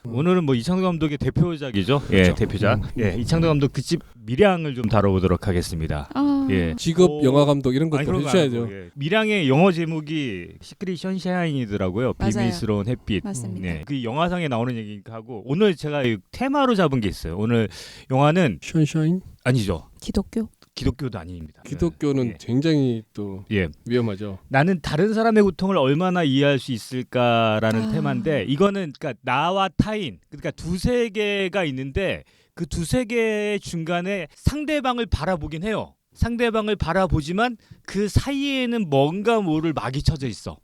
오늘은 뭐 이창동 감독의 대표작이죠. 그렇죠. 예, 대표작. 예, 이창동 감독 그 집 밀양을 좀 다뤄보도록 하겠습니다. 예. 직업 영화 감독 이런 것도 그런 거 해주셔야죠. 아니고, 예. 밀양의 영어 제목이 시크릿 션샤인이더라고요. 맞아요. 비밀스러운 햇빛. 맞습니다. 네, 그 영화상에 나오는 얘기니까 하고 오늘 제가 이 테마로 잡은 게 있어요. 오늘 영화는 션샤인? 아니죠. 기독교? 기독교도 아닙니다. 기독교는 예. 굉장히 또 예. 위험하죠. 나는 다른 사람의 고통을 얼마나 이해할 수 있을까라는 테마인데 이거는 그러니까 나와 타인 그러니까 두세 개가 있는데 그 두세 개의 중간에 상대방을 바라보긴 해요. 상대방을 바라보지만 그 사이에는 뭔가 모를 막이 쳐져 있어.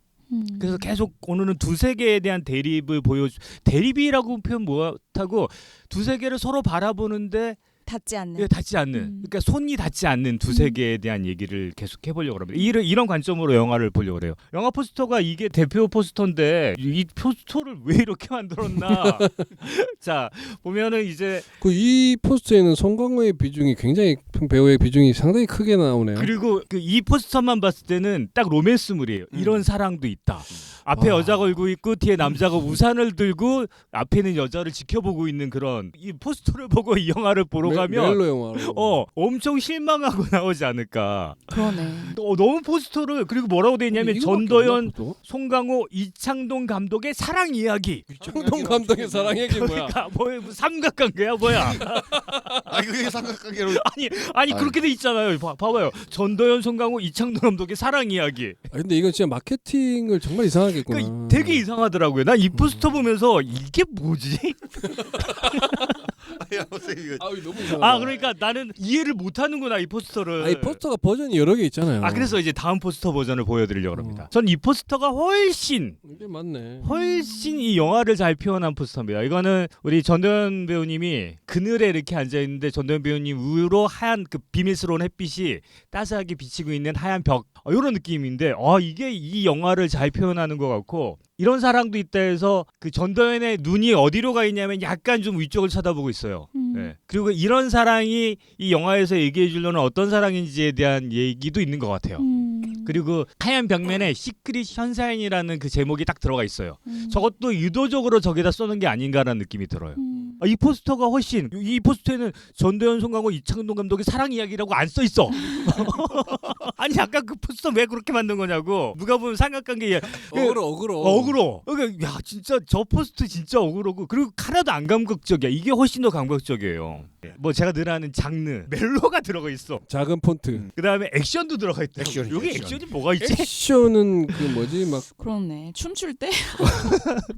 그래서 계속 오늘은 두세 개에 대한 대립을 대립이라고 표현 못하고 두세 개를 서로 바라보는데 닿지 않는. 예, 닿지 않는 그러니까 손이 닿지 않는 두세 개에 대한 얘기를 계속 해보려고 합니다. 이런 관점으로 영화를 보려고 그래요. 영화 포스터가 이게 대표 포스터인데 이 포스터를 왜 이렇게 만들었나. 자 보면은 이제 그 이 포스터에는 송강호의 비중이 굉장히 배우의 비중이 상당히 크게 나오네요. 그리고 그 이 포스터만 봤을 때는 딱 로맨스물이에요. 이런 사랑도 있다. 앞에 와. 여자가 울고 있고 뒤에 남자가 우산을 들고 앞에 있는 여자를 지켜보고 있는 그런 이 포스터를 보고 이 영화를 보러 가면 멜로 영화로. 엄청 실망하고 나오지 않을까. 그러네. 너무 포스터를 그리고 뭐라고 돼 있냐면 이거밖에 전도연, 없나, 보통? 송강호, 이창동 감독의 사랑 이야기. 이창동 감독의 사랑 얘기 뭐야? 그러니까 뭐 삼각관계야 뭐야? 아 그게 삼각관계로 아니 그렇게 돼 있잖아요. 봐봐요. 전도연, 송강호, 이창동 감독의 사랑 이야기. 아, 근데 이건 진짜 마케팅을 정말 이상하게 했구나. 그러니까 되게 이상하더라고요. 난 이 포스터 보면서 이게 뭐지? 야 선생님 이거 너무 이상하다. 그러니까 나는 이해를 못하는구나 이 포스터를. 이 포스터가 버전이 여러 개 있잖아요. 그래서 이제 다음 포스터 버전을 보여드리려고 합니다. 전 이 포스터가 훨씬 이게 맞네. 이 영화를 잘 표현한 포스터입니다. 이거는 우리 전도연 배우님이 그늘에 이렇게 앉아 있는데 전도연 배우님 위로 하얀 그 비밀스러운 햇빛이 따스하게 비치고 있는 하얀 벽 이런 느낌인데 이게 이 영화를 잘 표현하는 것 같고 이런 사랑도 있다 해서 그 전도연의 눈이 어디로 가 있냐면 약간 좀 위쪽을 쳐다보고 있어요. 네. 그리고 이런 사랑이 이 영화에서 얘기해 주려는 어떤 사랑인지에 대한 얘기도 있는 것 같아요. 그리고 하얀 벽면에 시크릿 션샤인이라는 그 제목이 딱 들어가 있어요. 저것도 의도적으로 저기다 써놓은 게 아닌가라는 느낌이 들어요. 이 포스터가 훨씬 이 포스터에는 전도연, 송강호, 이창동 감독의 사랑 이야기라고 안 써 있어. 아니 아까 그 포스터 왜 그렇게 만든 거냐고. 누가 보면 삼각관계 억울어. 그러니까 야 진짜 저 포스터 진짜 억울하고 그리고 하나도 안 감각적이야. 이게 훨씬 더 감각적이에요. 뭐 제가 늘 하는 장르 멜로가 들어가 있어. 작은 폰트. 그다음에 액션도 들어가 있대. 액션이죠, 여기 액션. 액션이 뭐가 있지? 액션은 그 뭐지 막 그렇네. 춤출 때?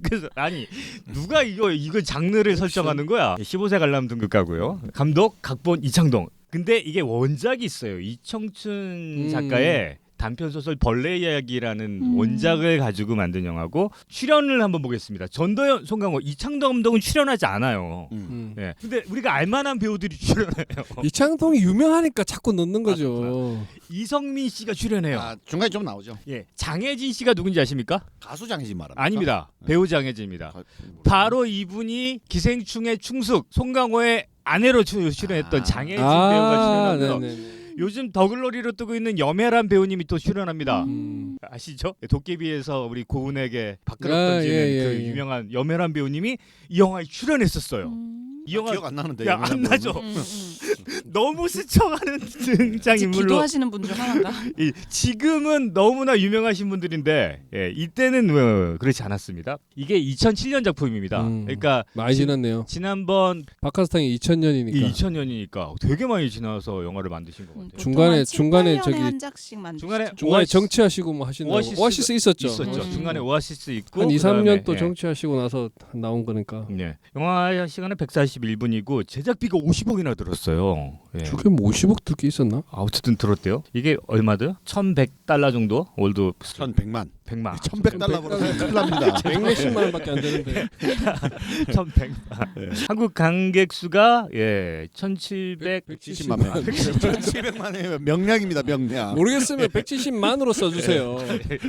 그래서 아니 누가 이거 장르를 설정하는 거야? 15세 관람 등급가고요. 감독 각본 이창동. 근데 이게 원작이 있어요. 이청춘 작가의 단편 소설 벌레 이야기라는 원작을 가지고 만든 영화고 출연을 한번 보겠습니다. 전도연, 송강호, 이창동 감독은 출연하지 않아요. 네. 근데 우리가 알만한 배우들이 출연해요. 이창동이 유명하니까 자꾸 넣는 거죠. 이성민 씨가 출연해요. 중간에 좀 나오죠. 예, 장혜진 씨가 누군지 아십니까? 가수 장혜진 말합니까? 아닙니다. 배우 장혜진입니다. 바로 이분이 기생충의 충숙 송강호의 아내로 출연했던 장혜진 배우가 출연하고요. 네네. 요즘 더글로리로 뜨고 있는 염혜란 배우님이 또 출연합니다. 아시죠? 도깨비에서 우리 고은에게 밥그릇 던지는 그 유명한 염혜란 배우님이 이 영화에 출연했었어요. 이 영화 기억 안 나는데. 야, 안 나죠. 너무 스쳐가는 등장인물로. 기도하시는 분 중 하나인가? 지금은 너무나 유명하신 분들인데 이때는 그렇지 않았습니다. 이게 2007년 작품입니다. 그러니까 많이 지났네요. 지난번 박하스탕이 2000년이니까. 2000년이니까 되게 많이 지나서 영화를 만드신 것 같아요. 중간에 저기 한 작씩 중간에 정치하시고 뭐 하시는 오아시스 있었죠. 중간에 오아시스 있고 한 2, 3년 또 예. 정치하시고 나서 나온 거니까. 네. 영화 시간은 141분이고 제작비가 50억이나 들었어요. 예. 저게 뭐 50억 들 게 있었나? 어쨌든 들었대요. 이게 얼마죠? 1,100달러 정도? 월드 1,100만. 100만. 1,100달러 벌어서 큰일 납니다. 100몇십만 원밖에 안 되는데. 1,100만. 한국 관객 수가 170만 명. 1,700만의 명량입니다. 명량. 모르겠으면 170만으로 써주세요.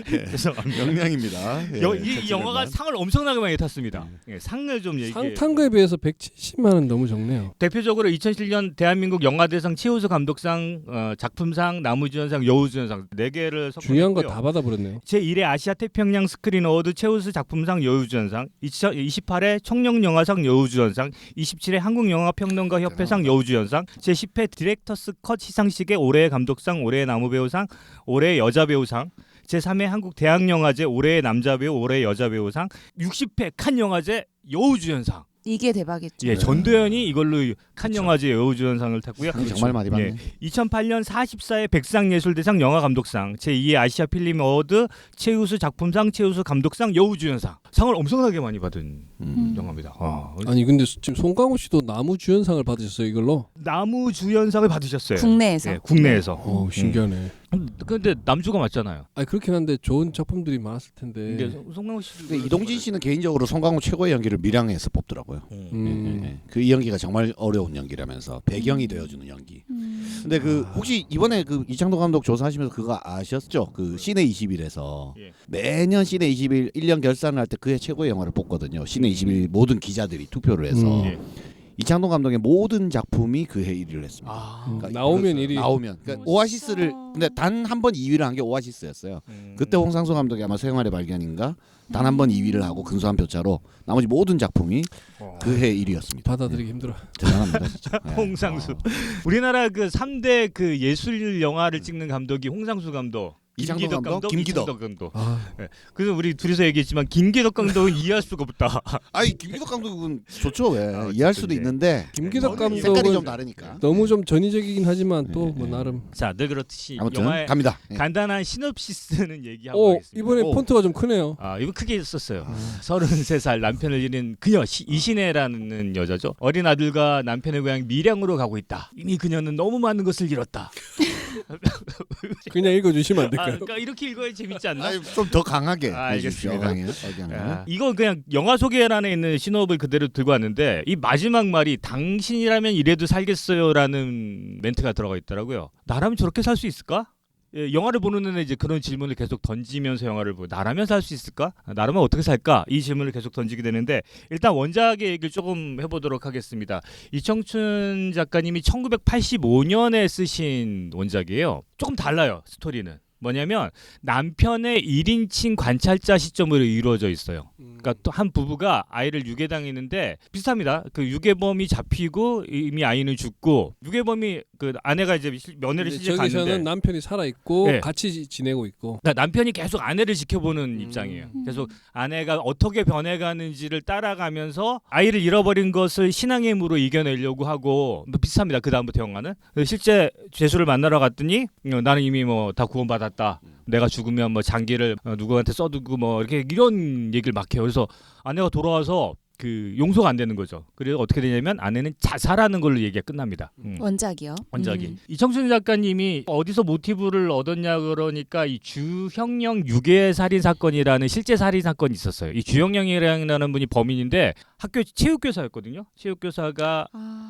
그래서 명량입니다. 이 영화가 상을 엄청나게 많이 탔습니다. 상을 좀 얘기해. 상탄 거에 비해서 170만 원 너무 적네요. 대표적으로 2007년 대한민국 영화대상 최우수 감독상, 작품상, 남우주연상, 여우주연상 4개를 중요한 거 다 받아버렸네요. 제1회 아시아 태평양 스크린 어워드 최우수 작품상 여우주연상, 2028회 청룡영화상 여우주연상, 27회 한국영화평론가 협회상 여우주연상, 제10회 디렉터스 컷 시상식의 올해의 감독상, 올해의 남우배우상, 올해의 여자배우상, 제3회 한국 대학영화제 올해의 남자배우, 올해의 여자배우상, 60회 칸 영화제 여우주연상. 이게 대박이죠. 예, 전도연이 이걸로 칸 그쵸. 영화제 여우주연상을 탔고요. 정말 많이 받네. 2008년 44회 백상예술대상 영화감독상, 제2회 아시아 필름 어워드 최우수 작품상, 최우수 감독상, 여우주연상. 상을 엄청나게 많이 받은 영화입니다. 아니 근데 지금 송강호 씨도 나무주연상을 받으셨어요 이걸로? 나무주연상을 받으셨어요. 국내에서. 예, 국내에서. 신기하네. 근데 남주가 맞잖아요. 아니 그렇긴 한데 좋은 작품들이 많았을 텐데. 근데 송강호 씨. 근데 이동진 씨는 개인적으로 송강호 최고의 연기를 밀양에서 뽑더라고요. 그 이 연기가 정말 어려운 연기라면서 배경이 되어주는 연기. 근데 그 혹시 이번에 그 이창동 감독 조사하시면서 그거 아셨죠? 그 시내 20일에서 예. 매년 시내 20일 1년 결산을 할 때 그해 최고의 영화를 뽑거든요. 시내 20일 모든 기자들이 투표를 해서 예. 이창동 감독의 모든 작품이 그해 1위를 했습니다. 그러니까 나오면 그렇죠. 1위. 나오면 그러니까 오아시스를 근데 단 한 번 2위를 한 게 오아시스였어요. 그때 홍상수 감독이 아마 생활의 발견인가 단 한 번 2위를 하고 근소한 표차로 나머지 모든 작품이 그해 1위였습니다. 받아들이기 힘들어. 대단합니다 진짜. 네. 홍상수. 우리나라 그 3대 그 예술 영화를 찍는 감독이 홍상수 감독, 이창동 김기덕 감독, 김기덕. 이창동 감독. 아, 그래서 우리 둘이서 얘기했지만 김기덕 감독은 이해할 수가 없다. 아니 김기덕 감독은 좋죠 왜 이해할 수도 좋죠, 있는데 김기덕 색깔이 감독은 좀 다르니까. 너무 좀 전위적이긴 하지만 또 뭐 나름. 자, 늘 그렇듯이 아무튼 영화의 갑니다. 예. 간단한 시놉시스는 얘기하고 하겠습니다. 이번에 오. 폰트가 좀 크네요. 이거 크게 썼어요. 33살 남편을 잃은 그녀 이신혜라는 여자죠. 어린 아들과 남편의 고향 밀양으로 가고 있다. 이미 그녀는 너무 많은 것을 잃었다. 그냥 읽어주시면 안 될까요? 그러니까 이렇게 읽어야 재밌지 않나? 좀 더 강하게 알겠습니다. 해주십시오. 이거 그냥 영화 소개란에 있는 신호업을 그대로 들고 왔는데 이 마지막 말이 당신이라면 이래도 살겠어요라는 멘트가 들어가 있더라고요. 나라면 저렇게 살 수 있을까? 예, 영화를 보는 애는 이제 그런 질문을 계속 던지면서 영화를 보고 나라면 살 수 있을까? 나라면 어떻게 살까? 이 질문을 계속 던지게 되는데 일단 원작의 얘기를 조금 해보도록 하겠습니다. 이청춘 작가님이 1985년에 쓰신 원작이에요. 조금 달라요, 스토리는. 뭐냐면 남편의 1인칭 관찰자 시점으로 이루어져 있어요. 그러니까 또 한 부부가 아이를 유괴당했는데 비슷합니다. 그 유괴범이 잡히고 이미 아이는 죽고 유괴범이 그 아내가 이제 며느리 시집 갔는데 저기서는 남편이 살아 있고 네. 같이 지내고 있고. 그러니까 남편이 계속 아내를 지켜보는 입장이에요. 계속 아내가 어떻게 변해가는지를 따라가면서 아이를 잃어버린 것을 신앙의 힘으로 이겨내려고 하고 뭐 비슷합니다. 그 다음부터 영화는 실제 죄수를 만나러 갔더니 나는 이미 뭐 다 구원받았다. 내가 죽으면 뭐 장기를 누구한테 써두고 뭐 이렇게 이런 얘기를 막 해요. 그래서 아내가 돌아와서 그 용서가 안 되는 거죠. 그래서 어떻게 되냐면 아내는 자살하는 걸로 얘기가 끝납니다. 원작이요. 원작이 이청춘 작가님이 어디서 모티브를 얻었냐 그러니까 이 주형령 유괴 살인 사건이라는 실제 살인 사건이 있었어요. 이 주형령이라는 분이 범인인데 학교 체육교사였거든요. 체육교사가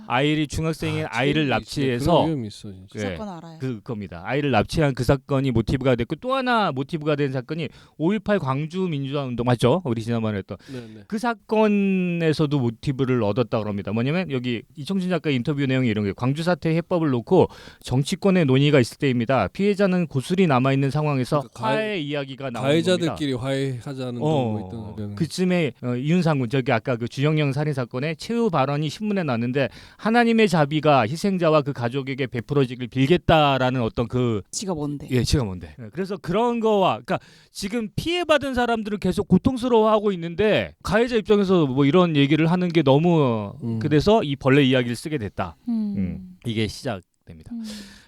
아이를 중학생인 아이를 납치해서 그런 위험이 있어, 진짜. 그 사건 알아요. 그겁니다. 아이를 납치한 그 사건이 모티브가 됐고 또 하나 모티브가 된 사건이 5.18 광주 민주화 운동 맞죠? 우리 지난번에 했던 네. 그 사건에서도 모티브를 얻었다 그럽니다. 뭐냐면 여기 이청춘 작가 인터뷰 내용이 이런 게 광주 사태 해법을 놓고 정치권의 논의가 있을 때입니다. 피해자는 고스란히 남아 있는 상황에서 그러니까 화해 이야기가 나오는 겁니다. 가해자들끼리 화해하자는 뭐 있던 그쯤에 이윤상 군 저기 아까 그 주영영 살인 사건의 최후 발언이 신문에 났는데 하나님의 자비가 희생자와 그 가족에게 베풀어지길 빌겠다라는 어떤 그 지가 뭔데? 지가 뭔데? 그래서 그런 거와 그러니까 지금 피해받은 사람들은 계속 고통스러워하고 있는데 가해자 입장에서 뭐 이런 얘기를 하는 게 너무 그래서 이 벌레 이야기를 쓰게 됐다. 이게 시작됩니다.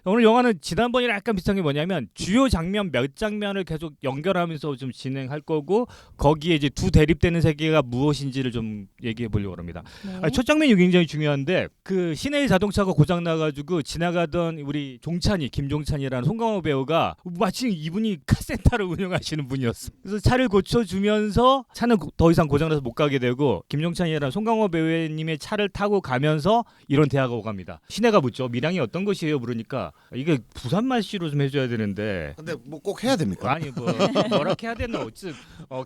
오늘 영화는 지난번이랑 약간 비슷한 게 뭐냐면 주요 장면 몇 장면을 계속 연결하면서 좀 진행할 거고 거기에 이제 두 대립되는 세계가 무엇인지를 좀 얘기해 보려고 합니다. 네. 첫 장면이 굉장히 중요한데 그 시내의 자동차가 고장 나가지고 지나가던 우리 종찬이 김종찬이라는 송강호 배우가 마치 이분이 카센터를 운영하시는 분이었어. 그래서 차를 고쳐주면서 차는 더 이상 고장나서 못 가게 되고 김종찬이라는 송강호 배우님의 차를 타고 가면서 이런 대화가 오갑니다. 시내가 묻죠. 밀양이 어떤 곳이에요? 물으니까 씨가 이게 부산 말씨로 좀 해줘야 되는데 근데 뭐 꼭 해야 됩니까? 아니 뭐 뭐라 해야 되나 어찌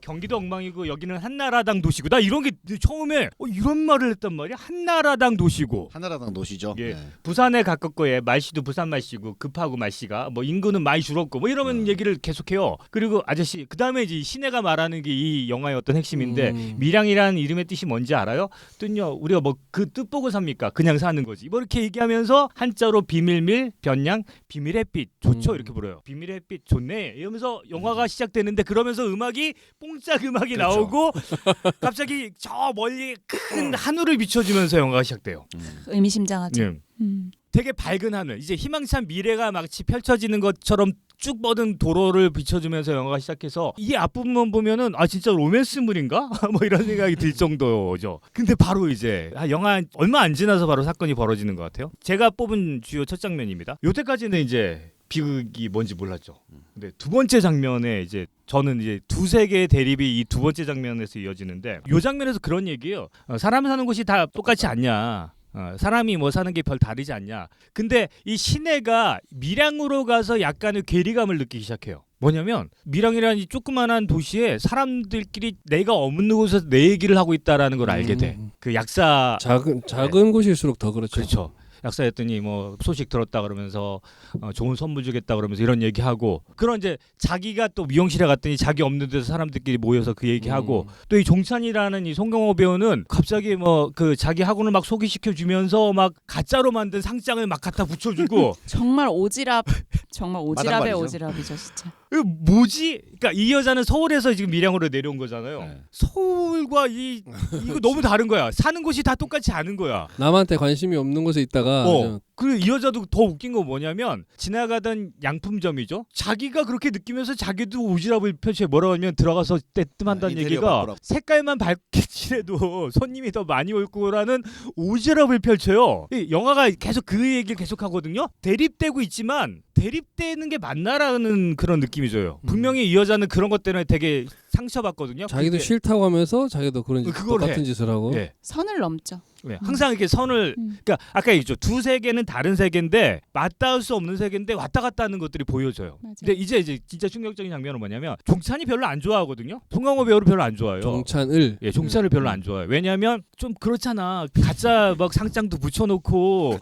경기도 엉망이고 여기는 한나라당 도시고 나 이런 게 처음에 이런 말을 했단 말이야. 한나라당 도시고 한나라당 도시죠. 예. 네. 부산에 가깝고 말씨도 부산 말씨고 급하고 말씨가 뭐 인구는 많이 줄었고 뭐 이러면 얘기를 계속해요. 그리고 아저씨 그다음에 이제 시내가 말하는 게 이 영화의 어떤 핵심인데 밀양이라는 이름의 뜻이 뭔지 알아요? 뜻요 우리가 뭐 그 뜻 보고 삽니까? 그냥 사는 거지. 뭐 이렇게 얘기하면서 한자로 비밀밀 변양 비밀의 빛 좋죠 이렇게 불어요. 비밀의 빛 좋네 이러면서 영화가 시작되는데 그러면서 음악이 뽕짝 음악이 그렇죠. 나오고 갑자기 저 멀리 큰 하늘을 비춰주면서 영화가 시작돼요. 의미심장하죠. 예. 되게 밝은 하늘 이제 희망찬 미래가 마치 펼쳐지는 것처럼 쭉 뻗은 도로를 비춰주면서 영화가 시작해서 이 앞부분 보면은 아 진짜 로맨스물인가? 뭐 이런 생각이 들 정도죠. 근데 바로 이제 영화 얼마 안 지나서 바로 사건이 벌어지는 것 같아요. 제가 뽑은 주요 첫 장면입니다. 요때까지는 이제 비극이 뭔지 몰랐죠. 근데 두 번째 장면에 이제 저는 이제 두세 개의 대립이 이 두 번째 장면에서 이어지는데 요 장면에서 그런 얘기예요. 사람 사는 곳이 다 똑같지 않냐. 사람이 뭐 사는 게 별 다르지 않냐. 근데 이 시내가 밀양으로 가서 약간의 괴리감을 느끼기 시작해요. 뭐냐면 밀양이라는 이 조그만한 도시에 사람들끼리 내가 없는 곳에서 내 얘기를 하고 있다라는 걸 알게 돼. 그 약사 작은 곳일수록 더 그렇죠. 그렇죠. 약사였더니 뭐 소식 들었다 그러면서 좋은 선물 주겠다 그러면서 이런 얘기하고 그런 이제 자기가 또 미용실에 갔더니 자기 없는 데서 사람들끼리 모여서 그 얘기하고 또 이 종찬이라는 이 송경호 배우는 갑자기 뭐 그 자기 학원을 막 소개시켜 주면서 막 가짜로 만든 상장을 막 갖다 붙여주고 정말 오지랖의 마당발이죠. 오지랖이죠 진짜. 이거 뭐지? 그러니까 이 여자는 서울에서 지금 밀양으로 내려온 거잖아요. 네. 서울과 이거 너무 다른 거야. 사는 곳이 다 똑같지 않은 거야. 남한테 관심이 없는 곳에 있다가 그리고 이 여자도 더 웃긴 건 뭐냐면 지나가던 양품점이죠. 자기가 그렇게 느끼면서 자기도 오지랖을 펼쳐 뭐라고 하면 들어가서 떼뜸한다는 인테리어 얘기가 바꾸라고. 색깔만 밝게 칠해도 손님이 더 많이 올 거라는 오지랖을 펼쳐요. 이 영화가 계속 그 얘기를 계속 하거든요. 대립되고 있지만 대립되는 게 맞나라는 그런 느낌이 줘요. 분명히 이 여자는 그런 것 때문에 되게 상처받거든요. 자기도 근데 싫다고 하면서 자기도 그런 그걸 똑같은 해. 짓을 하고 예. 선을 넘죠. 네, 항상 이렇게 선을 그러니까 아까 얘기했죠. 두 세계는 다른 세계인데 맞닿을 수 없는 세계인데 왔다 갔다 하는 것들이 보여져요. 맞아요. 근데 이제 진짜 충격적인 장면은 뭐냐면 종찬이 별로 안 좋아하거든요. 송강호 배우를 별로 안 좋아해요. 종찬을 예, 종찬을 별로 안 좋아해요. 왜냐하면 좀 그렇잖아. 가짜 막 상장도 붙여놓고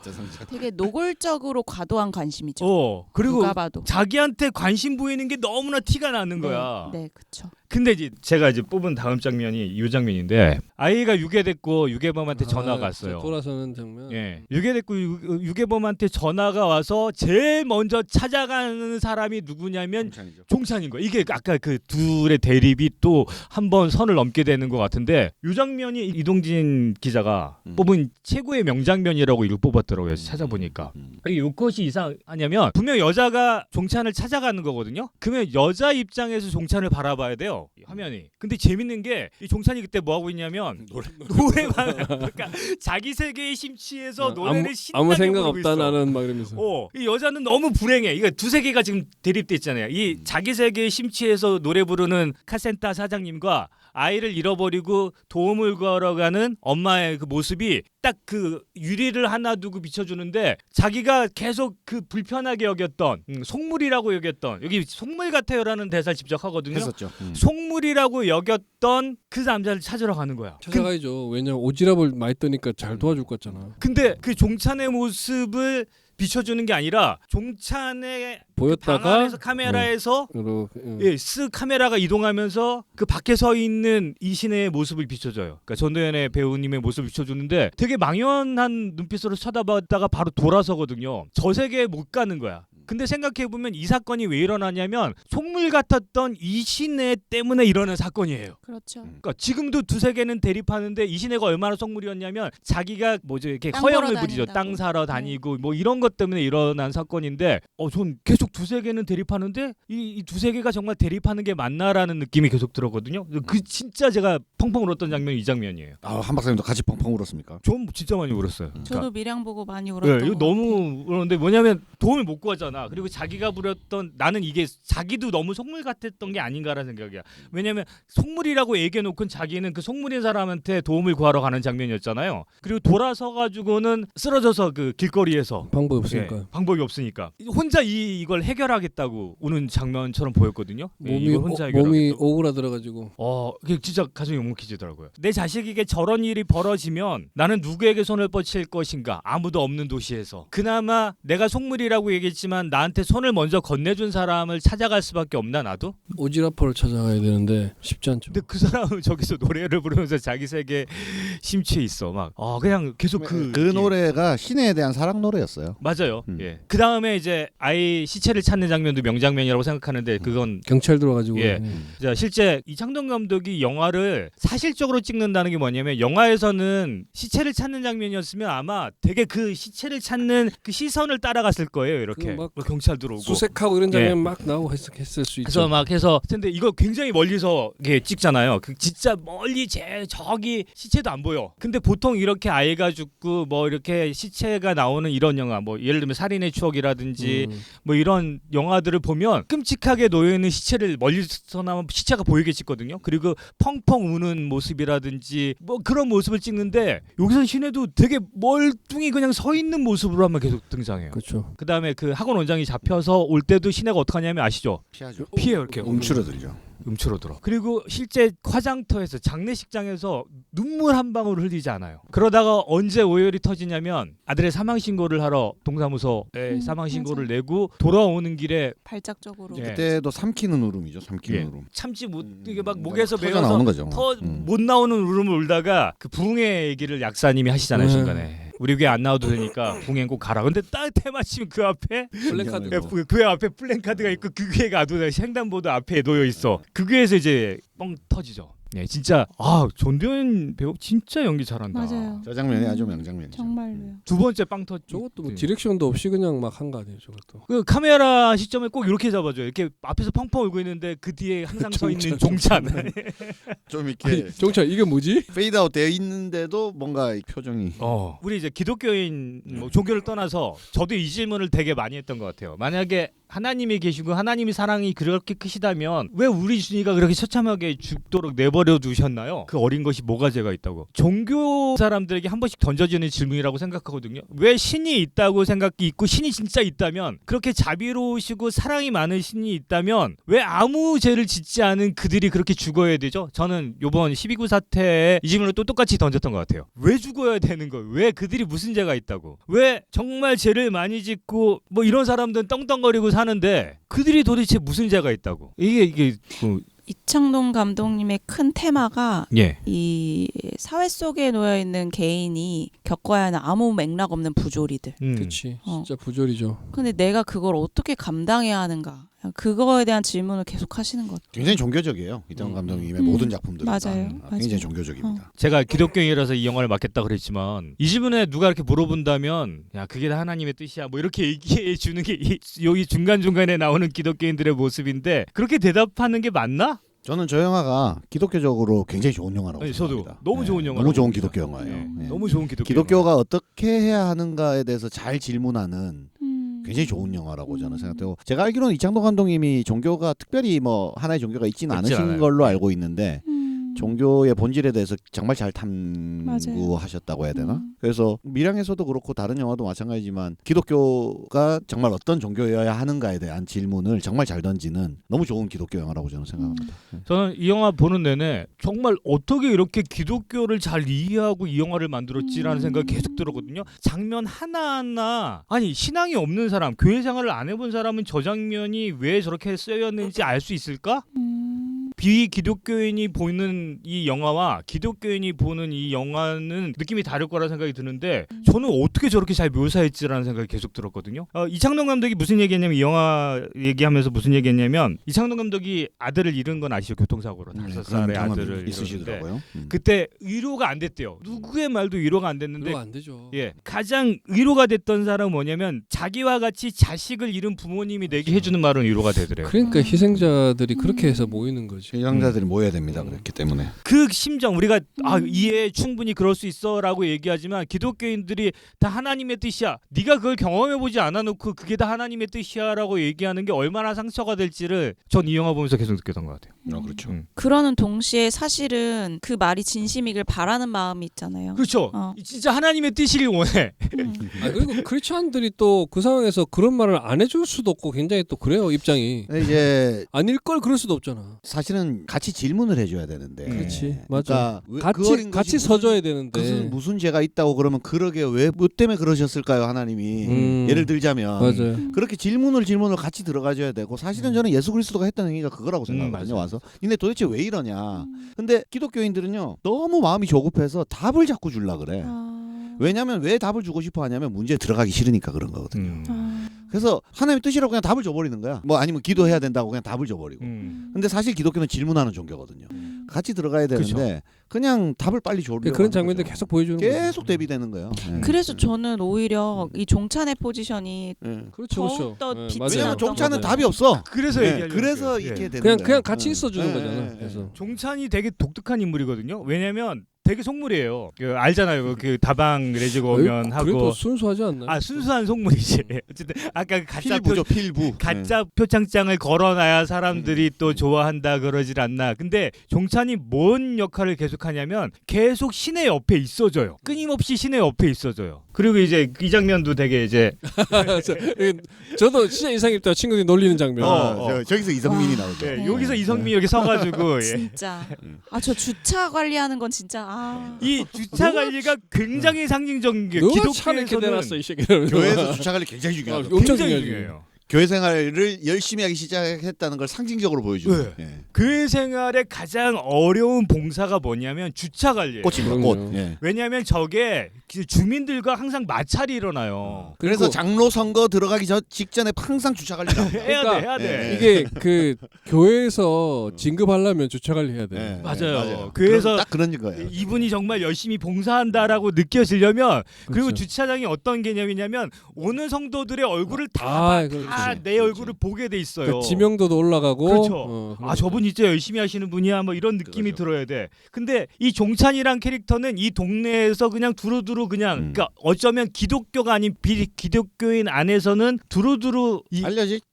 되게 노골적으로 과도한 관심이죠. 그리고 누가 봐도. 자기한테 관심 보이는 게 너무나 티가 나는 거야. 네, 그렇죠. 근데 이제 제가 이제 뽑은 다음 장면이 이 장면인데 아이가 유괴됐고 유괴범한테 전화가 왔어요. 돌아서는 장면. 예, 유괴됐고 유괴범한테 전화가 와서 제일 먼저 찾아가는 사람이 누구냐면 종찬인 거예요. 이게 아까 그 둘의 대립이 또 한 번 선을 넘게 되는 것 같은데 이 장면이 이동진 기자가 뽑은 최고의 명장면이라고 이걸 뽑았더라고요. 찾아보니까 이것이 이상하냐면 분명 여자가 종찬을 찾아가는 거거든요. 그러면 여자 입장에서 종찬을 바라봐야 돼요. 화면이. 근데 재밌는 게 이 종찬이 그때 뭐 하고 있냐면 노래만 그러니까 자기 세계에 심취해서 노래를 신나게 아무 생각 부르고 없다 있어. 나는 막 이러면서. 이 여자는 너무 불행해. 이거 두 세계가 지금 대립돼 있잖아요. 이 자기 세계에 심취해서 노래 부르는 카센터 사장님과 아이를 잃어버리고 도움을 구하러가는 엄마의 그 모습이 딱 그 유리를 하나 두고 비춰주는데 자기가 계속 그 불편하게 여겼던 속물이라고 여겼던 여기 속물 같아요라는 대사를 직접 하거든요. 했었죠. 속물이라고 여겼던 그 남자를 찾으러 가는 거야. 찾아가야죠. 왜냐면 오지랖을 많이 떠니까 잘 도와줄 것 같잖아. 근데 그 종찬의 모습을 비춰주는 게 아니라 종찬의 보였다가 방 안에서 카메라에서 쓱 카메라가 이동하면서 그 밖에 서 있는 이신의 모습을 비춰줘요. 그러니까 전도연의 배우님의 모습을 비춰주는데 되게 망연한 눈빛으로 쳐다봤다가 바로 돌아서거든요. 저 세계에 못 가는 거야. 근데 생각해보면 이 사건이 왜 일어나냐면 속물 같았던 이신혜 때문에 일어난 사건이에요. 그렇죠. 그러니까 지금도 두 세계는 대립하는데 이신혜가 얼마나 속물이었냐면 자기가 뭐죠 이렇게 땅 허영을 보러 부리죠. 다닌다고. 땅 사러 다니고 뭐 이런 것 때문에 일어난 사건인데 전 계속 두 세계는 대립하는데 이 두 세계가 정말 대립하는 게 맞나라는 느낌이 계속 들었거든요. 그 진짜 제가 펑펑 울었던 장면이 이 장면이에요. 한 박사님도 같이 펑펑 울었습니까? 전 진짜 많이 울었어요. 저도 밀양 보고 많이 네, 울었던 이거 것 너무 그런데 뭐냐면 도움을 못 구하잖아요. 있잖아. 그리고 자기가 부렸던 나는 이게 자기도 너무 속물 같았던 게 아닌가라는 생각이야. 왜냐면 속물이라고 얘기해놓고 자기는 그 속물인 사람한테 도움을 구하러 가는 장면이었잖아요. 그리고 돌아서 가지고는 쓰러져서 그 길거리에서 방법이 없으니까. 방법이 없으니까 혼자 이걸 해결하겠다고 오는 장면처럼 보였거든요. 이걸 혼자 몸이 해결하겠다고. 오그라들어가지고. 그게 진짜 가슴이 묵묵해지더라고요. 내 자식에게 저런 일이 벌어지면 나는 누구에게 손을 뻗칠 것인가? 아무도 없는 도시에서. 그나마 내가 속물이라고 얘기했지만 나한테 손을 먼저 건네준 사람을 찾아갈 수밖에 없나 나도? 오지라퍼를 찾아가야 되는데 쉽지 않죠. 근데 그 사람은 저기서 노래를 부르면서 자기 세계에 심취해 있어. 막 그냥 계속 그 노래가 신에 대한 사랑 노래였어요. 맞아요. 예. 그 다음에 이제 아이 시체를 찾는 장면도 명장면이라고 생각하는데 그건 경찰 들어가지고. 예. 자, 실제 이창동 감독이 영화를 사실적으로 찍는다는 게 뭐냐면 영화에서는 시체를 찾는 장면이었으면 아마 되게 그 시체를 찾는 그 시선을 따라갔을 거예요. 이렇게 막 경찰 들어오고 수색하고 이런 장면 막 나오고 했을 수 있죠. 그래서 막 해서 근데 이거 굉장히 멀리서 이게 찍잖아요. 그 진짜 멀리 저기 시체도 안 보여. 근데 보통 이렇게 아이가 죽고 뭐 이렇게 시체가 나오는 이런 영화 뭐 예를 들면 살인의 추억이라든지 뭐 이런 영화들을 보면 끔찍하게 놓여 있는 시체를 멀리서나마 시체가 보이게 찍거든요. 그리고 펑펑 우는 모습이라든지 뭐 그런 모습을 찍는데 여기서 신혜도 되게 멀뚱히 그냥 서 있는 모습으로만 계속 등장해요. 그렇죠. 그다음에 그 학원 원장이 잡혀서 올 때도 신혜가 어떻게 하냐면 아시죠? 피하죠. 피해요 이렇게 움츠러들죠. 움츠러들어. 그리고 실제 화장터에서 장례식장에서 눈물 한 방울 흘리지 않아요. 그러다가 언제 오열이 터지냐면 아들의 사망 신고를 하러 동사무소에 사망 신고를 내고 돌아오는 길에 발작적으로. 예. 그때도 삼키는 울음이죠. 삼키는 예. 울음. 참지 못 이게 막 목에서 터져 메어서 나오는 거죠. 더 못 나오는 울음을 울다가 그 붕의 얘기를 약사님이 하시잖아요 중간에. 우리 교회 안 나와도 되니까 붕행 꼭 가라. 근데 딱 때마침 그 앞에 플래카드. 그 앞에 플랜카드가 있고 그 교회가 아도 횡단보도 앞에 놓여 있어. 그 교회에서 이제 뻥 터지죠. 네, 진짜 전도연 배우 진짜 연기 잘한다. 맞아요. 저 장면이 아주 명장면이죠. 정말로요. 두 번째 빵 터지. 저것도 뭐 디렉션도 없이 그냥 막 한 거 아니에요, 저것도. 그 카메라 시점을 꼭 이렇게 잡아줘요. 이렇게 앞에서 펑펑 울고 있는데 그 뒤에 항상 서 있는 종찬. 좀 이렇게 아니, 정찬 이게 뭐지? 페이드아웃 되어 있는데도 뭔가 표정이 우리 이제 기독교인 뭐 종교를 떠나서 저도 이 질문을 되게 많이 했던 것 같아요. 만약에 하나님이 계시고 하나님이 사랑이 그렇게 크시다면 왜 우리 주님이가 그렇게 처참하게 죽도록 내버려 두셨나요? 그 어린 것이 뭐가 죄가 있다고? 종교 사람들에게 한 번씩 던져지는 질문이라고 생각하거든요. 왜 신이 있다고 생각이 있고 신이 진짜 있다면 그렇게 자비로우시고 사랑이 많은 신이 있다면 왜 아무 죄를 짓지 않은 그들이 그렇게 죽어야 되죠? 저는 이번 12.9 사태에 이 질문을 또 똑같이 던졌던 것 같아요. 왜 죽어야 되는 거예요? 왜 그들이 무슨 죄가 있다고? 왜 정말 죄를 많이 짓고 뭐 이런 사람들은 떵떵거리고 사는데 그들이 도대체 무슨 죄가 있다고? 이게 이창동 감독님의 큰 테마가 예. 이 사회 속에 놓여 있는 개인이 겪어야 하는 아무 맥락 없는 부조리들. 그렇지. 진짜 부조리죠. 근데 내가 그걸 어떻게 감당해야 하는가? 그거에 대한 질문을 계속 하시는 것 같아요. 굉장히 종교적이에요. 이태원 감독님의 모든 작품들이 맞아요. 굉장히 맞아요. 종교적입니다. 제가 기독교인이라서 이 영화를 맡겠다 그랬지만 이 질문에 누가 이렇게 물어본다면 야 그게 다 하나님의 뜻이야 뭐 이렇게 얘기해 주는 게 여기 중간중간에 나오는 기독교인들의 모습인데 그렇게 대답하는 게 맞나? 저는 저 영화가 기독교적으로 굉장히 좋은 영화라고 저도 생각합니다. 너무 좋은 영화. 너무 좋은 기독교 영화예요. 예. 너무 좋은 기독교. 기독교가 어떻게 해야 하는가에 대해서 잘 질문하는 굉장히 좋은 영화라고 저는 생각되고 제가 알기로는 이창동 감독님이 종교가 특별히 뭐 하나의 종교가 있지는 있지 않으신 않아요. 걸로 알고 있는데 종교의 본질에 대해서 정말 잘 탐구하셨다고 해야 되나? 그래서 밀양에서도 그렇고 다른 영화도 마찬가지지만 기독교가 정말 어떤 종교여야 하는가에 대한 질문을 정말 잘 던지는 너무 좋은 기독교 영화라고 저는 생각합니다. 저는 이 영화 보는 내내 정말 어떻게 이렇게 기독교를 잘 이해하고 이 영화를 만들었지라는 생각이 계속 들었거든요. 장면 하나하나 아니 신앙이 없는 사람, 교회 생활을 안 해본 사람은 저 장면이 왜 저렇게 쓰였는지 알 수 있을까? 비기독교인이 보는 이 영화와 기독교인이 보는 이 영화는 느낌이 다를 거라 생각이 드는데 저는 어떻게 저렇게 잘 묘사했지라는 생각이 계속 들었거든요. 이창동 감독이 무슨 얘기했냐면 이 영화 얘기하면서 무슨 얘기했냐면 이창동 감독이 아들을 잃은 건 아시죠? 교통사고로 5살의 아들을 있으시더라고요. 그때 위로가 안 됐대요. 누구의 말도 위로가 안 됐는데 그거 안 되죠. 예, 가장 위로가 됐던 사람은 뭐냐면 자기와 같이 자식을 잃은 부모님이 내게 해주는 말은 위로가 되더래요. 그러니까 희생자들이 그렇게 해서 모이는 거지. 신앙자들이 모여야 됩니다. 그렇기 때문에 그 심정 우리가 이해 충분히 그럴 수 있어라고 얘기하지만 기독교인들이 다 하나님의 뜻이야. 네가 그걸 경험해보지 않아놓고 그게 다 하나님의 뜻이야라고 얘기하는 게 얼마나 상처가 될지를 전 이 영화 보면서 계속 느꼈던 것 같아요. 그렇죠. 그러는 동시에 사실은 그 말이 진심이길 바라는 마음이 있잖아요. 그렇죠. 진짜 하나님의 뜻이길 원해. 그리고 크리스찬들이 또 그 상황에서 그런 말을 안 해줄 수도 없고 굉장히 또 그래요 입장이. 이제 아닐 걸 그럴 수도 없잖아. 사실은 같이 질문을 해줘야 되는데. 그렇지, 맞아. 그러니까 같이 서줘야 되는데. 무슨 죄가 있다고 그러면 그러게 왜 뭐 때문에 그러셨을까요 하나님이. 예를 들자면 맞아요. 그렇게 질문을 같이 들어가줘야 되고 사실은 저는 예수 그리스도가 했던 행위가 그거라고 생각하거든요. 와서 니네 도대체 왜 이러냐. 근데 기독교인들은요 너무 마음이 조급해서 답을 자꾸 주려 그래. 왜냐면 왜 답을 주고 싶어 하냐면 문제에 들어가기 싫으니까 그런 거거든요. 그래서 하나님의 뜻이라고 그냥 답을 줘버리는 거야. 뭐 아니면 기도해야 된다고 그냥 답을 줘버리고. 근데 사실 기독교는 질문하는 종교거든요. 같이 들어가야 되는데 그쵸. 그냥 답을 빨리 줘려고 그런 장면들 계속 보여주는 거예요. 계속 대비되는 거예요. 그래서 저는 오히려 이 종찬의 포지션이 그렇죠, 그렇죠. 더욱더 네, 빛이 맞아요. 왜냐면 났던 종찬은 거죠. 답이 없어. 그래서 네, 얘기하려고 그래서 그래요. 이렇게 되는 그냥 거야. 같이 있어주는 거잖아. 그래서 종찬이 되게 독특한 인물이거든요. 왜냐면 되게 속물이에요. 알잖아요. 그 다방 레지고 오면 하고. 그래도 순수하지 않나요? 순수한 속물이지. 어쨌든 아까 그 가짜 필부죠, 필부. 가짜 표창장을 걸어놔야 사람들이 또 좋아한다 그러질 않나. 근데 종찬이 뭔 역할을 계속하냐면 계속 신의 옆에 있어줘요. 끊임없이 신의 옆에 있어줘요. 그리고 이제 이 장면도 되게 이제 저도 진짜 인상 깊다. 친구들이 놀리는 장면. 저기서 이성민이 나오죠. 네, 여기서 이성민이 이렇게 서가지고 진짜 저 주차 관리하는 건 진짜 이 주차 관리가 굉장히 상징적인 게 누가 차를 이렇게 기독교에서는 대놨어 이 새끼를. 교회에서 주차 관리 굉장히 중요하죠. 엄청 굉장히 중요하지. 중요해요. 교회 생활을 열심히 하기 시작했다는 걸 상징적으로 보여주죠. 네. 교회 생활의 가장 어려운 봉사가 뭐냐면 주차 관리예요. 꽃입니다. 그럼요. 꽃. 예. 왜냐하면 저게 주민들과 항상 마찰이 일어나요. 그래서 장로 선거 들어가기 직전에 항상 주차 관리를 합니다. 해야 돼. 예. 이게 그 교회에서 진급하려면 주차 관리 해야 돼. 예. 맞아요. 그래서 딱 그런 거예요. 이분이 정말 열심히 봉사한다라고 느껴지려면 그리고 그렇죠. 주차장이 어떤 개념이냐면 오는 성도들의 얼굴을 그렇지. 다 내 얼굴을 보게 돼 있어요. 그러니까 지명도도 올라가고. 그렇죠. 저분 진짜 열심히 하시는 분이야 뭐 이런 느낌이 그렇죠. 들어야 돼. 근데 이 종찬이란 캐릭터는 이 동네에서 그냥 두루두루 그냥 그러니까 어쩌면 기독교가 아닌 비기독교인 안에서는 두루두루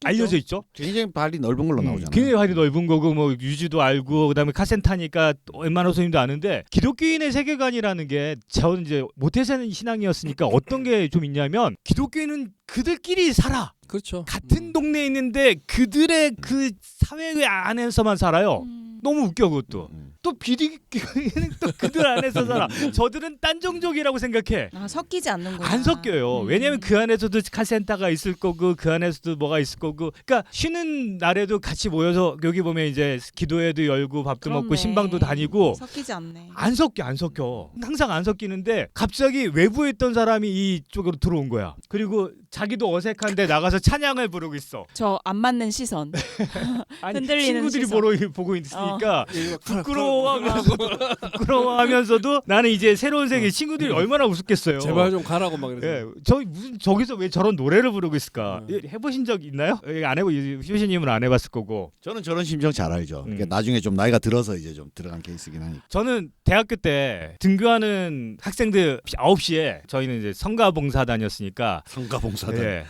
알려져 있죠. 굉장히 발이 넓은 걸로 나오잖아요. 굉장히 발이 넓은 거고 뭐 유지도 알고 그다음에 카센타니까 웬만한 소님도 아는데 기독교인의 세계관이라는 게 저는 이제 모태세는 신앙이었으니까 어떤 게 좀 있냐면 기독교인은 그들끼리 살아. 그렇죠. 같은 동네에 있는데 그들의 그 사회 안에서만 살아요. 너무 웃겨 그것도. 또 비리교인은 또 그들 안에서 살아. 저들은 딴 종족이라고 생각해. 섞이지 않는구나. 안 섞여요. 왜냐면 그 안에서도 카센터가 있을 거고 그 안에서도 뭐가 있을 거고. 그러니까 쉬는 날에도 같이 모여서 여기 보면 이제 기도회도 열고 밥도 먹고 신방도 다니고. 섞이지 않네. 안 섞여. 항상 안 섞이는데 갑자기 외부에 있던 사람이 이쪽으로 들어온 거야. 그리고 자기도 어색한데 나가서 찬양을 부르고 있어. 저 안 맞는 시선. 아니, 흔들리는 친구들이 시선. 보고 있으니까 부끄러워하면서도 나는 이제 새로운 세계 친구들이 얼마나 우습겠어요. 제발 좀 가라고 막 그래서. 예, 저기서 왜 저런 노래를 부르고 있을까? 해보신 적 있나요? 안 해보 휴시님은 안 해봤을 거고. 저는 저런 심정 잘 알죠. 그러니까 나중에 좀 나이가 들어서 이제 좀 들어간 케이스긴 하니까. 저는 대학교 때 등교하는 학생들 9시에 저희는 이제 성가봉사단이었으니까 성가봉사단. 예,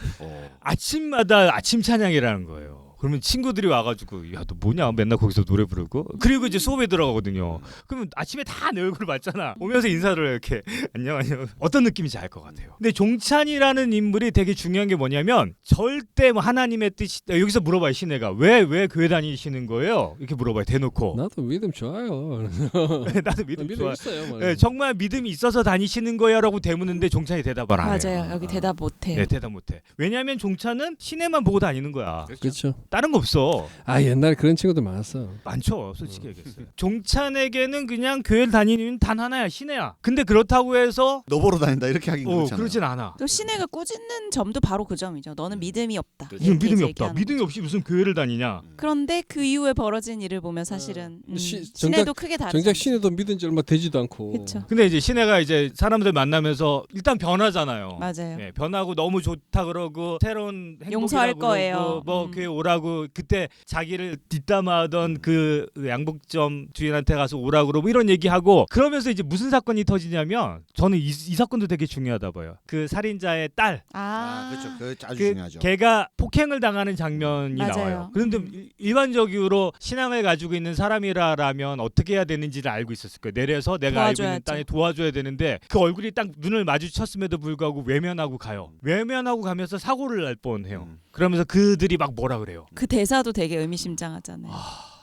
아침마다 아침 찬양이라는 거예요. 그러면 친구들이 와가지고 야 너 뭐냐 맨날 거기서 노래 부르고 그리고 이제 수업에 들어가거든요. 그러면 아침에 다 내 얼굴을 봤잖아. 오면서 인사를 이렇게 안녕 어떤 느낌인지 알 것 같아요. 근데 종찬이라는 인물이 되게 중요한 게 뭐냐면 절대 뭐 하나님의 뜻이 여기서 물어봐요. 시내가 왜 교회 다니시는 거예요? 이렇게 물어봐요. 대놓고. 나도 믿음 좋아요. 나도 믿음 좋아. 있어요. 네, 정말 믿음이 있어서 다니시는 거야라고 대묻는데 종찬이 대답을 안 해요. 맞아요. 여기 대답 못해. 네, 대답 못해. 왜냐하면 종찬은 시내만 보고 다니는 거야. 그렇죠. 다른 거 없어. 옛날에 그런 친구들 많았어. 많죠. 솔직히 얘기했어요. 종찬에게는 그냥 교회를 다니는 단 하나야. 시내야. 근데 그렇다고 해서 너 보러 다닌다 이렇게 하긴 그렇잖아. 그러진 않아. 또 신혜가 꾸짖는 점도 바로 그 점이죠. 너는 믿음이 없다. 무슨 이렇게 믿음이 이제 없다. 얘기하는 믿음이 거죠. 없이 무슨 교회를 다니냐. 그런데 그 이후에 벌어진 일을 보면 사실은 정작- 신혜도 크게 다르죠. 정작 신혜도 믿은 지 얼마 되지도 않고. 그렇죠. 근데 이제 시내가 이제 사람들 만나면서 일단 변하잖아요. 맞아요. 네, 변하고 너무 좋다 그러고 새로운 행복이라고 용서할 그러고 거예요. 뭐 교회 오라 오라고 그때 자기를 뒷담화하던 그 양복점 주인한테 가서 오라고 그러고 이런 얘기하고 그러면서 이제 무슨 사건이 터지냐면 저는 이 사건도 되게 중요하다 봐요. 그 살인자의 딸 그렇죠. 그 아주 그 중요하죠. 걔가 폭행을 당하는 장면이 맞아요. 나와요. 그런데 일반적으로 신앙을 가지고 있는 사람이라면 어떻게 해야 되는지를 알고 있었을 거예요. 내려서 내가 알고 있는 도와줘야죠. 땅에 도와줘야 되는데 그 얼굴이 딱 눈을 마주쳤음에도 불구하고 외면하고 가요. 외면하고 가면서 사고를 날 뻔해요. 그러면서 그들이 막 뭐라 그래요. 그 대사도 되게 의미심장하잖아요.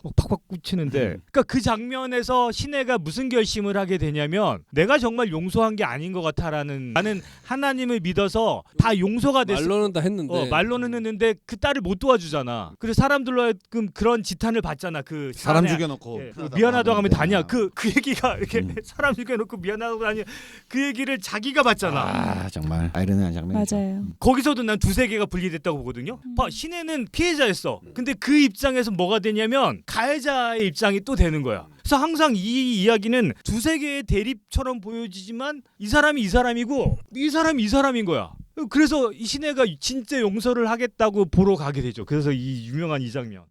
막 팍팍 꽂히는데 그러니까 그 장면에서 신혜가 무슨 결심을 하게 되냐면 내가 정말 용서한 게 아닌 것 같아라는 나는 하나님을 믿어서 다 용서가 됐어. 말로는 다 했는데 말로는 했는데 그 딸을 못 도와주잖아. 그래서 사람들로 하여금 그런 지탄을 받잖아. 그 사람 사람의- 죽여놓고 예, 미안하다고 하면 다냐. 그 얘기가 이렇게 음. 사람 죽여놓고 미안하다고 하냐. 그 얘기를 자기가 받잖아. 아 정말 아이러니한 장면이죠. 맞아요. 거기서도 난 두세 개가 분리됐다고 보거든요. 봐, 신혜는 피해자였어. 근데 그 입장에서 뭐가 되냐면 가해자의 입장이 또 되는 거야. 그래서 항상 이 이야기는 두세 개의 대립처럼 보여지지만 이 사람이 이 사람이고 이 사람이 이 사람인 거야. 그래서 이 신혜가 진짜 용서를 하겠다고 보러 가게 되죠. 그래서 이 유명한 이 장면.